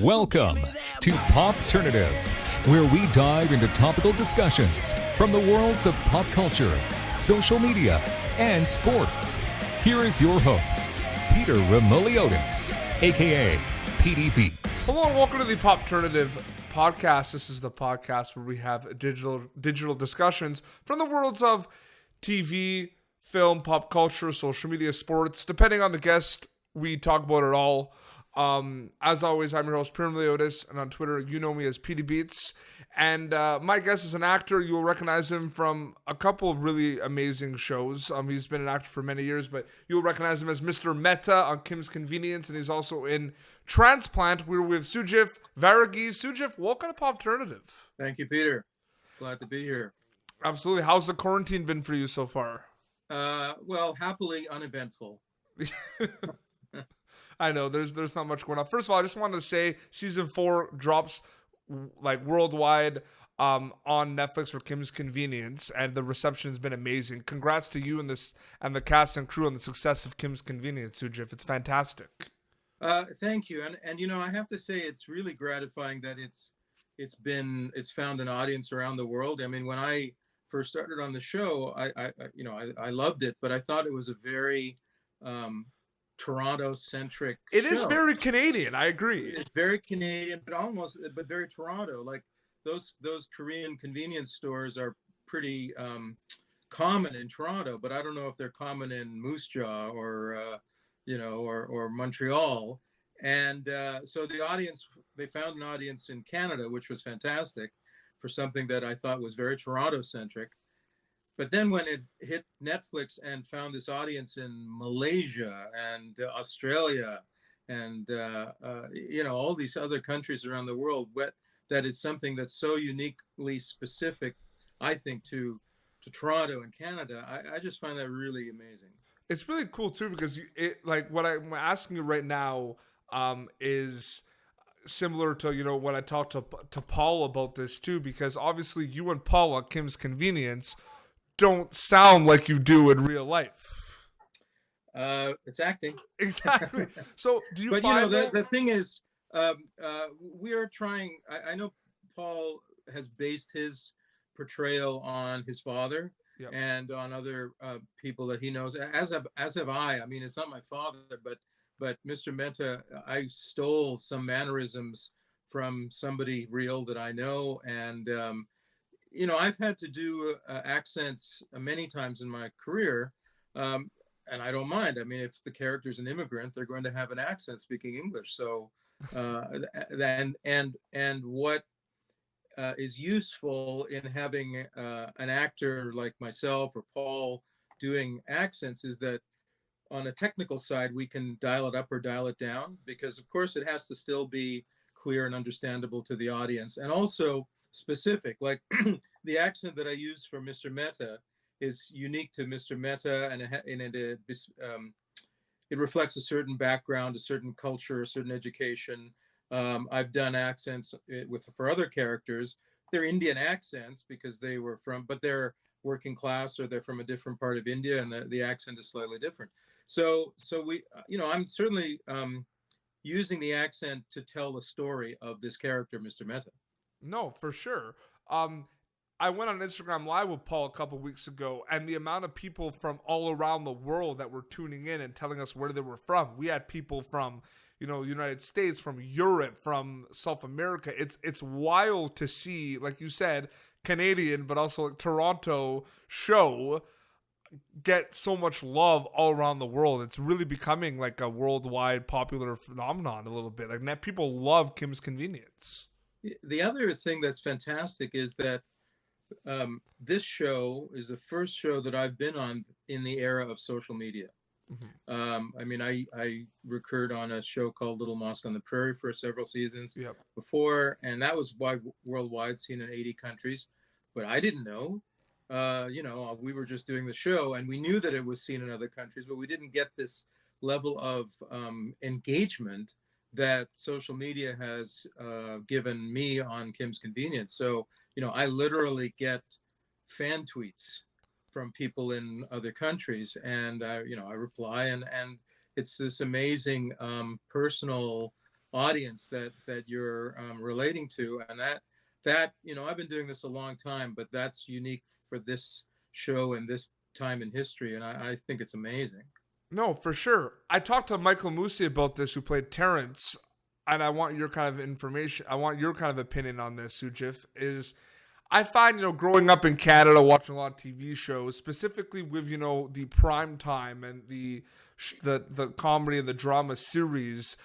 Welcome to Popternative, where we dive into topical discussions from the worlds of pop culture, social media, and sports. Here is your host, Peter Remoliotis, aka PD Beats. Hello and welcome to the Popternative podcast. This is the podcast where we have digital discussions from the worlds of TV, film, pop culture, social media, sports. Depending on the guest, we talk about it all. As always, I'm your host, Peter Remoliotis, and on Twitter, you know me as PD Beats. And my guest is an actor. You'll recognize him from a couple of really amazing shows. He's been an actor for many years, but you'll recognize him as Mr. Mehta on Kim's Convenience, and he's also in Transplant. We're with Sugith Varughese. Sugith, welcome to Popternative. Thank you, Peter. Glad to be here. Absolutely. How's the quarantine been for you so far? Well, happily uneventful. I know there's not much going on. First of all, I just wanted to say season 4 drops like worldwide on Netflix for Kim's Convenience, and the reception has been amazing. Congrats to you and the cast and crew on the success of Kim's Convenience, Sugith. It's fantastic. Thank you, and you know, I have to say it's really gratifying that it's found an audience around the world. I mean, when I first started on the show, I loved it, but I thought it was a very Toronto-centric It show. is very Canadian. I agree. It's very Canadian, but very Toronto. Like those Korean convenience stores are pretty common in Toronto, but I don't know if they're common in Moose Jaw or Montreal. And so they found an audience in Canada, which was fantastic for something that I thought was very Toronto-centric. But then when it hit Netflix and found this audience in Malaysia and Australia and, all these other countries around the world, that is something that's so uniquely specific, I think, to Toronto and Canada, I just find that really amazing. It's really cool, too, because what I'm asking you right now is similar to, when I talked to Paul about this, too, because obviously you and Paul on Kim's Convenience don't sound like you do in real life. It's acting. Exactly. So do you but find the thing is, we are trying, I know Paul has based his portrayal on his father. Yep. And on other people that he knows, as have I. I mean, it's not my father, but Mr. Mehta, I stole some mannerisms from somebody real that I know, and I've had to do accents many times in my career, and I don't mind. I mean, if the character's an immigrant, they're going to have an accent speaking English. So, and what is useful in having an actor like myself or Paul doing accents is that on a technical side, we can dial it up or dial it down, because of course it has to still be clear and understandable to the audience, and also specific. Like the accent that I use for Mr. Mehta is unique to Mr. Mehta, and it reflects a certain background, a certain culture, a certain education. I've done accents for other characters. They're Indian accents because but they're working class, or they're from a different part of India, and the accent is slightly different. So we, I'm certainly using the accent to tell the story of this character, Mr. Mehta. No, for sure. I went on Instagram Live with Paul a couple weeks ago, and the amount of people from all around the world that were tuning in and telling us where they were from. We had people from, the United States, from Europe, from South America. It's wild to see, like you said, Canadian, but also Toronto show get so much love all around the world. It's really becoming like a worldwide popular phenomenon a little bit. Like people love Kim's Convenience. The other thing that's fantastic is that this show is the first show that I've been on in the era of social media. Mm-hmm. I recurred on a show called Little Mosque on the Prairie for several seasons before, and that was worldwide, seen in 80 countries. But I didn't know, we were just doing the show, and we knew that it was seen in other countries, but we didn't get this level of engagement that social media has given me on Kim's Convenience. So, I literally get fan tweets from people in other countries, and I reply, and it's this amazing personal audience that you're relating to, and that I've been doing this a long time, but that's unique for this show and this time in history, and I think it's amazing. No, for sure. I talked to Michael Musi about this, who played Terrence, and I want your kind of information. I want your kind of opinion on this, Sugith. Is I find, growing up in Canada, watching a lot of TV shows, specifically with, the prime time and the comedy and the drama series,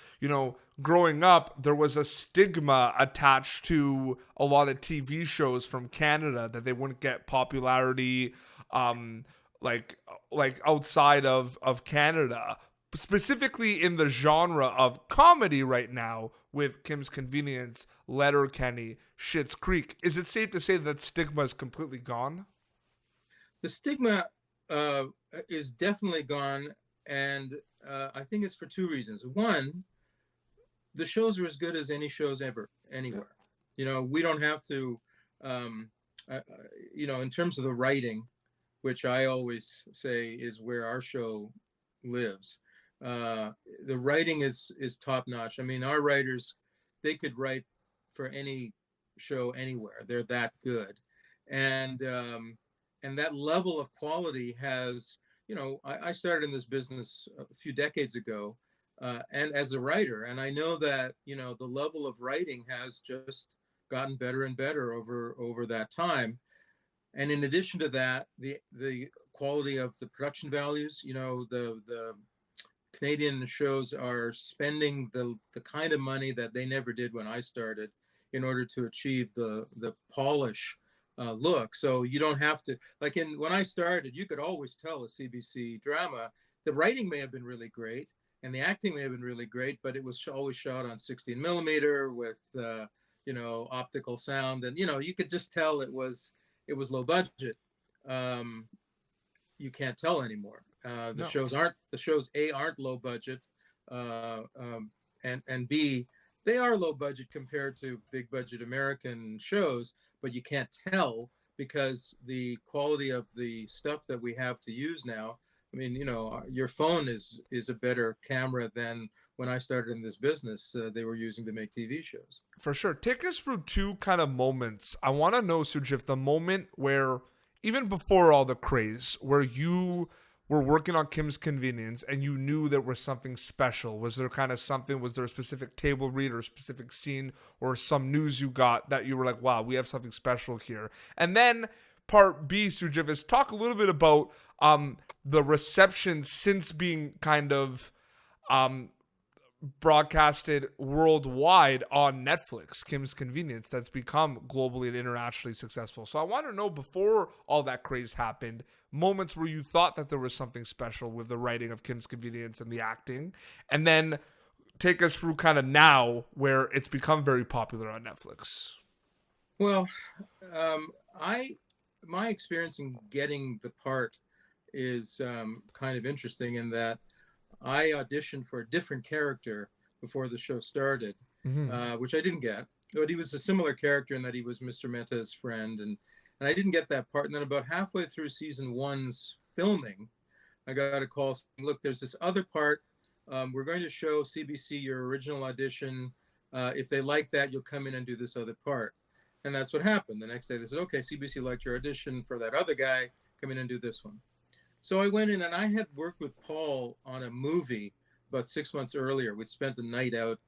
growing up, there was a stigma attached to a lot of TV shows from Canada that they wouldn't get popularity, like outside of Canada, specifically in the genre of comedy right now with Kim's Convenience, Letterkenny, Schitt's Creek. Is it safe to say that stigma is completely gone? The stigma is definitely gone, and I think it's for two reasons. One, the shows are as good as any shows ever, anywhere. Yeah. We don't have to, in terms of the writing, which I always say is where our show lives. The writing is top notch. I mean, our writers, they could write for any show anywhere. They're that good, and that level of quality has. I started in this business a few decades ago, and as a writer, and I know that the level of writing has just gotten better and better over that time. And in addition to that, the quality of the production values, the Canadian shows are spending the kind of money that they never did when I started in order to achieve the polish look. So you don't have to, when I started, you could always tell a CBC drama. The writing may have been really great and the acting may have been really great, but it was always shot on 16 millimeter with, optical sound. And, you could just tell it was low budget. You can't tell anymore. The shows aren't low budget, and B, they are low budget compared to big budget American shows, but you can't tell because the quality of the stuff that we have to use now. I mean, your phone is a better camera than when I started in this business. They were using to make TV shows. For sure. Take us through two kind of moments. I want to know, Sugith, the moment where, even before all the craze, where you were working on Kim's Convenience and you knew there was something special. Was there kind of something, was there a specific table read or a specific scene or some news you got that you were like, wow, we have something special here? And then part B, Sugith, is talk a little bit about the reception since being kind of broadcasted worldwide on Netflix, Kim's Convenience, that's become globally and internationally successful. So I want to know, before all that craze happened, moments where you thought that there was something special with the writing of Kim's Convenience and the acting, and then take us through kind of now where it's become very popular on Netflix. Well, my experience in getting the part is kind of interesting in that I auditioned for a different character before the show started, which I didn't get. But he was a similar character in that he was Mr. Mehta's friend, and I didn't get that part. And then about halfway through season 1's filming, I got a call saying, look, there's this other part. We're going to show CBC your original audition. If they like that, you'll come in and do this other part. And that's what happened. The next day they said, okay, CBC liked your audition for that other guy. Come in and do this one. So I went in, and I had worked with Paul on a movie about 6 months earlier. We'd spent the night out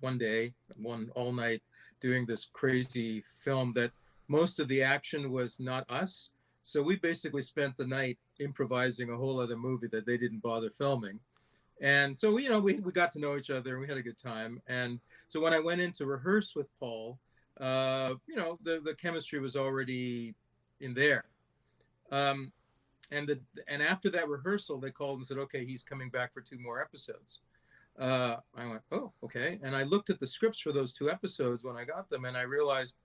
all night doing this crazy film that most of the action was not us. So we basically spent the night improvising a whole other movie that they didn't bother filming. And so, we got to know each other and we had a good time. And so when I went in to rehearse with Paul, the chemistry was already in there. And after that rehearsal, they called and said, okay, he's coming back for 2 more episodes. I went, oh, okay. And I looked at the scripts for those 2 episodes when I got them, and I realized,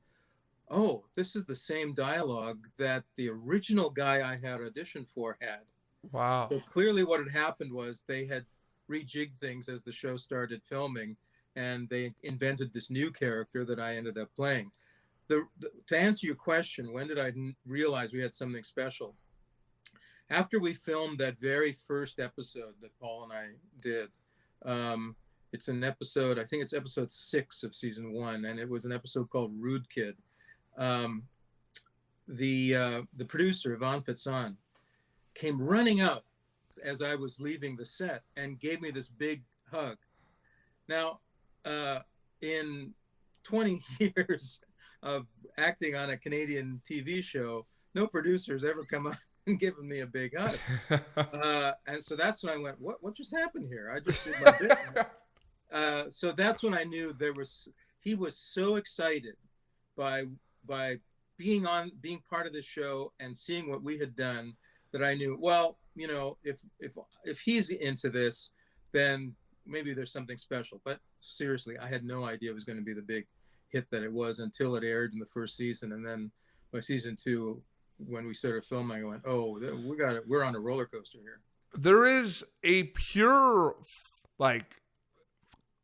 oh, this is the same dialogue that the original guy I had auditioned for had. Wow. So clearly what had happened was they had rejigged things as the show started filming, and they invented this new character that I ended up playing. To answer your question, when did I realize we had something special? After we filmed that very first episode that Paul and I did, It's an episode, I think it's episode 6 of season 1, and it was an episode called Rude Kid. The producer, Yvonne Fitzon, came running out as I was leaving the set and gave me this big hug. Now, in 20 years of acting on a Canadian TV show, no producer's ever come up and given me a big hug. And so that's when I went, what just happened here? I just did my bit. So that's when I knew he was so excited by being part of the show and seeing what we had done, that I knew, well, you know, if he's into this, then maybe there's something special. But seriously, I had no idea it was going to be the big hit that it was until it aired in the first season. And then by season 2, when we started filming, I went, oh, we're on a roller coaster here. There is a pure, like,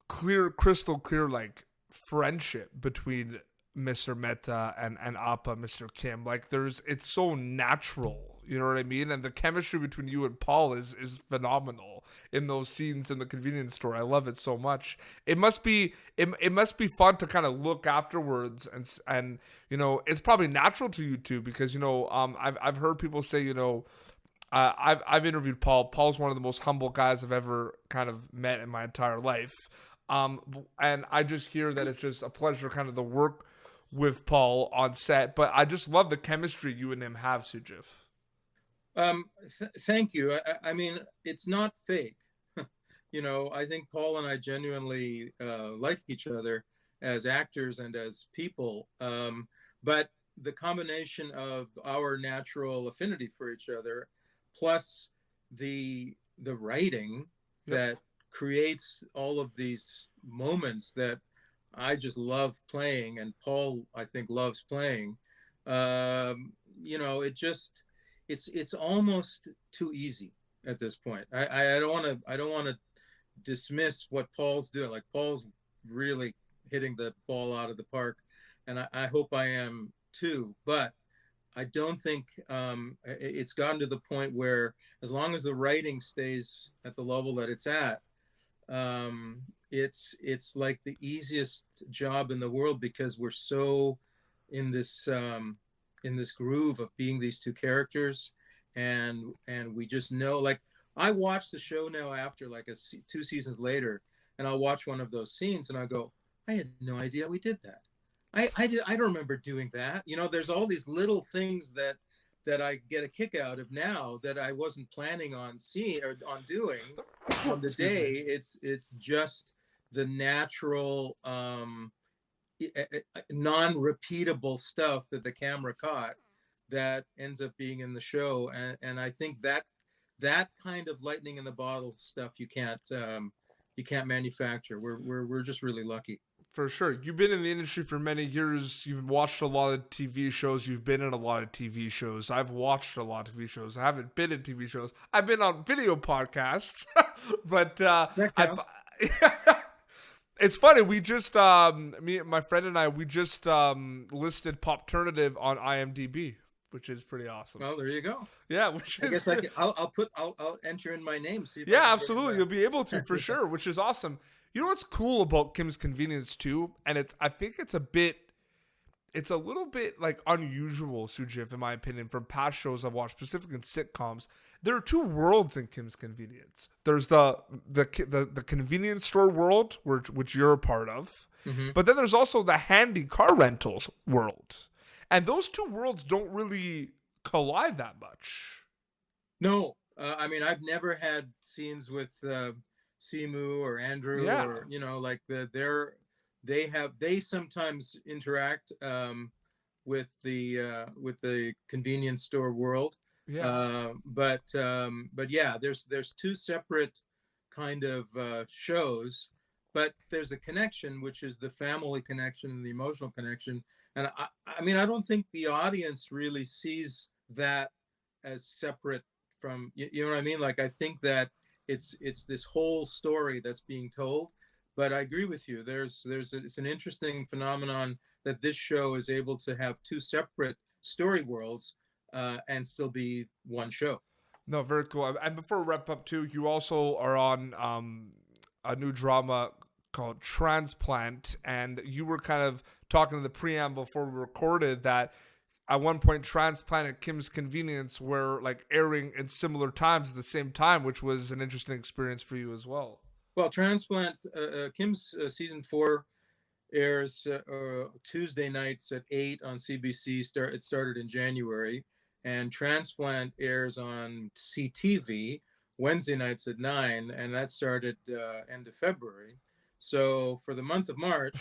crystal clear, like, friendship between Mr. Mehta and Appa, Mr. Kim. Like, it's so natural, you know what I mean? And the chemistry between you and Paul is phenomenal in those scenes in the convenience store. I love it so much. It must be fun to kind of look afterwards, and you know, it's probably natural to you too, because, you know, I've heard people say, you know, I've interviewed Paul. Paul's one of the most humble guys I've ever kind of met in my entire life. And I just hear that it's just a pleasure kind of the work with Paul on set, but I just love the chemistry you and him have, Sugith. Thank you. I mean, it's not fake. You know, I think Paul and I genuinely like each other as actors and as people. But the combination of our natural affinity for each other, plus the writing that creates all of these moments that I just love playing, and Paul, I think, loves playing. You know, it's almost too easy at this point. I don't want to dismiss what Paul's doing. Like, Paul's really hitting the ball out of the park, and I hope I am too. But I don't think it's gotten to the point where, as long as the writing stays at the level that it's at, it's like the easiest job in the world, because we're so in this groove of being these two characters, and we just know. Like, I watch the show now after like 2 seasons later, and I'll watch one of those scenes and I go, I had no idea we did that. I don't remember doing that. You know, there's all these little things that I get a kick out of now that I wasn't planning on seeing or on doing on the day. It's just the natural, non-repeatable stuff that the camera caught that ends up being in the show. And I think that kind of lightning in the bottle stuff you can't manufacture. We're just really lucky. For sure. You've been in the industry for many years. You've watched a lot of TV shows. You've been in a lot of TV shows. I've watched a lot of TV shows. I haven't been in TV shows. I've been on video podcasts. But it's funny. We just, my friend and I, we just listed Popternative on IMDb, which is pretty awesome. Well, there you go. Yeah, I'll enter in my name. See if absolutely. You'll be able to, for sure, which is awesome. You know what's cool about Kim's Convenience too, and I think it's a little bit like unusual, Sugith, in my opinion, from past shows I've watched, specifically in sitcoms. There are 2 worlds in Kim's Convenience. There's the convenience store world, which you're a part of, but then there's also the handy car rentals world, and those 2 worlds don't really collide that much. No, I mean, I've never had scenes with Simu or Andrew, or, you know, like they sometimes interact with the convenience store world. But yeah, there's 2 separate kind of shows, but there's a connection, which is the family connection and the emotional connection. And I mean, I don't think the audience really sees that as separate from, you know what I mean? Like, I think that it's this whole story that's being told. But I agree with you. It's an interesting phenomenon that this show is able to have 2 separate story worlds and still be one show. No, very cool. And before we wrap up too, you also are on a new drama called Transplant, and you were kind of talking in the preamble before we recorded that at one point Transplant and Kim's Convenience were like airing in similar times at the same time, which was an interesting experience for you as well. Well, Transplant, Kim's season 4 airs Tuesday nights at 8 on CBC. It started in January, and Transplant airs on CTV Wednesday nights at 9, and that started end of February. So for the month of March,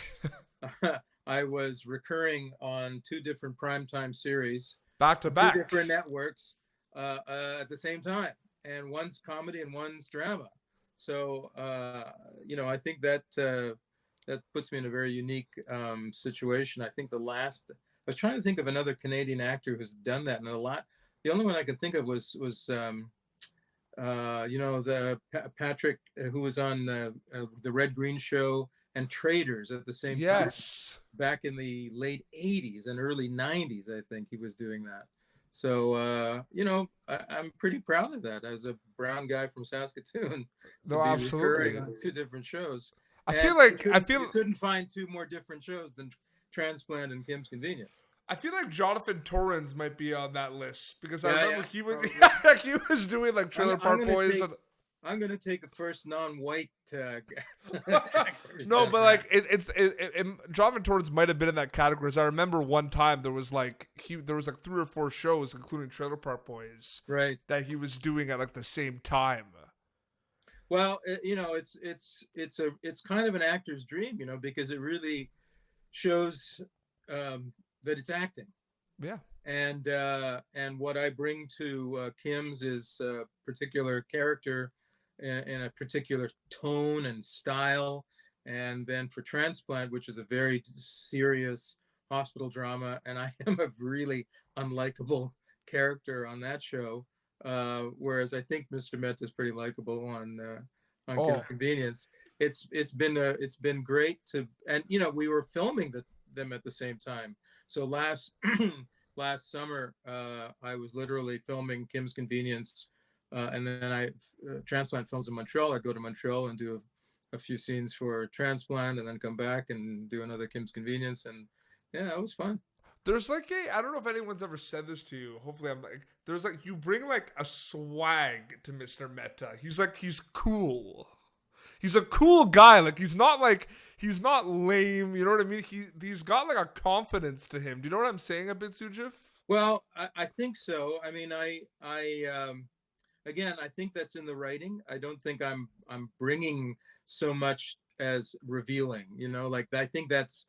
I was recurring on 2 different primetime series, Back to back, 2 different networks at the same time, and one's comedy and one's drama. So I think that that puts me in a very unique situation. I think I was trying to think of another Canadian actor who's done that, and the only one I could think of was the Patrick who was on the Red Green Show and Traders at the same time. Back in the late 80s and early 90s, I think he was doing that. So, I'm pretty proud of that as a brown guy from Saskatoon. No, absolutely. On 2 different shows. I feel you couldn't find 2 more different shows than Transplant and Kim's Convenience. I feel like Jonathan Torrens might be on that list because I remember he was doing like Trailer Park Boys. I'm gonna take the first non-white. No, but like Jonathan Torrens might have been in that category. I remember one time there was like 3 or 4 shows, including Trailer Park Boys, right, that he was doing at like the same time. Well, it's kind of an actor's dream, because it really shows that it's acting. Yeah. And what I bring to Kim's is a particular character in a particular tone and style. And then for Transplant, which is a very serious hospital drama, and I am a really unlikable character on that show. Whereas I think Mr. Mehta is pretty likable on Kim's Convenience. It's been great and we were filming them at the same time. So last summer I was literally filming Kim's Convenience, and then Transplant films in Montreal. I go to Montreal and do a few scenes for Transplant, and then come back and do another Kim's Convenience, and yeah, it was fun. There's like I don't know if anyone's ever said this to you. Hopefully there's like, you bring like a swag to Mr. Mehta. He's cool. He's a cool guy. Like he's not lame. You know what I mean? He's got like a confidence to him. Do you know what I'm saying a bit, Sugith? Well, I think so. I mean, again, I think that's in the writing. I don't think I'm bringing so much as revealing, like I think that's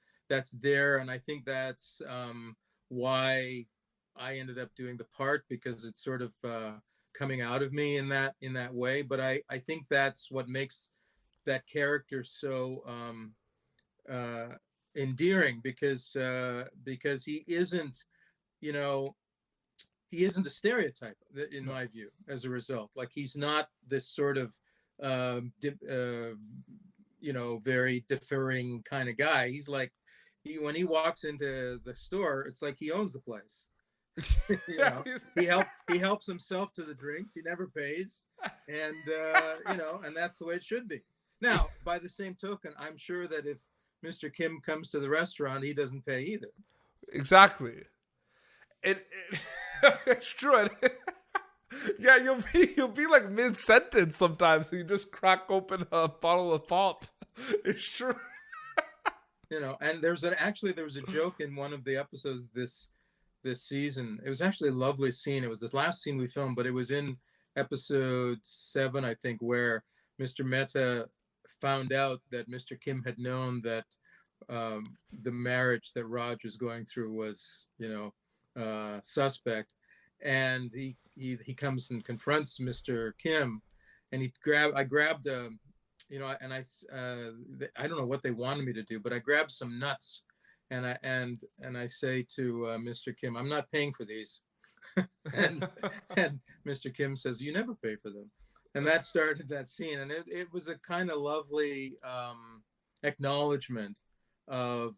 there. And I think that's why I ended up doing the part, because it's sort of coming out of me in that way. But I think that's what makes that character so endearing, because he isn't, he isn't a stereotype in my view. As a result, like he's not this sort of very deferring kind of guy. He's like, when he walks into the store, it's like he owns the place. He helps himself to the drinks. He never pays, and and that's the way it should be. Now, by the same token, I'm sure that if Mr. Kim comes to the restaurant, he doesn't pay either. Exactly. It's true. Yeah, you'll be like mid-sentence sometimes. You just crack open a bottle of pop. It's true. And there was a joke in one of the episodes this season. It was actually a lovely scene. It was the last scene we filmed, but it was in episode 7, I think, where Mr. Mehta found out that Mr. Kim had known that the marriage that Raj was going through was, suspect, and he comes and confronts Mr. Kim, and I grabbed I don't know what they wanted me to do, but I grabbed some nuts, and I say to Mr. Kim, "I'm not paying for these," and Mr. Kim says, "You never pay for them." And that started that scene, and it was a kind of lovely acknowledgement of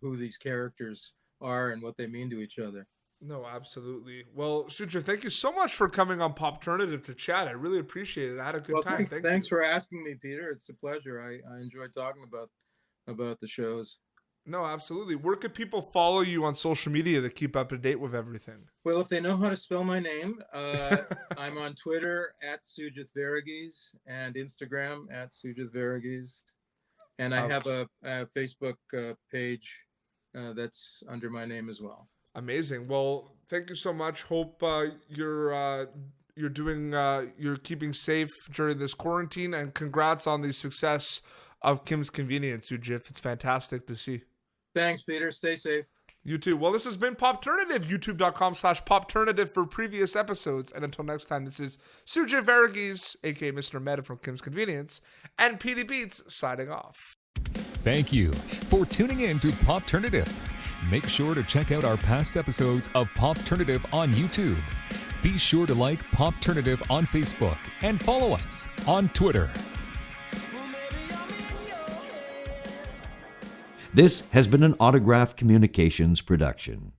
who these characters are and what they mean to each other. No, absolutely. Well, Sugith, thank you so much for coming on Popternative to chat. I really appreciate it. I had a good Well, time. thanks for asking me, Peter. It's a pleasure. I enjoy talking about the shows. No, absolutely. Where could people follow you on social media to keep up to date with everything? Well, if they know how to spell my name, I'm on Twitter at Sugith Varughese and Instagram at Sugith Varughese. And I have a Facebook page that's under my name as well. Amazing. Well, thank you so much. Hope you're keeping safe during this quarantine, and congrats on the success of Kim's Convenience, Sugith. It's fantastic to see. Thanks, Peter. Stay safe. You too. Well, this has been Popternative, youtube.com/Popternative for previous episodes. And until next time, this is Sugith Varughese, aka Mr. Mehta from Kim's Convenience, and PD Beats signing off. Thank you for tuning in to Popternative. Make sure to check out our past episodes of Popternative on YouTube. Be sure to like Popternative on Facebook and follow us on Twitter. This has been an Autograph Communications production.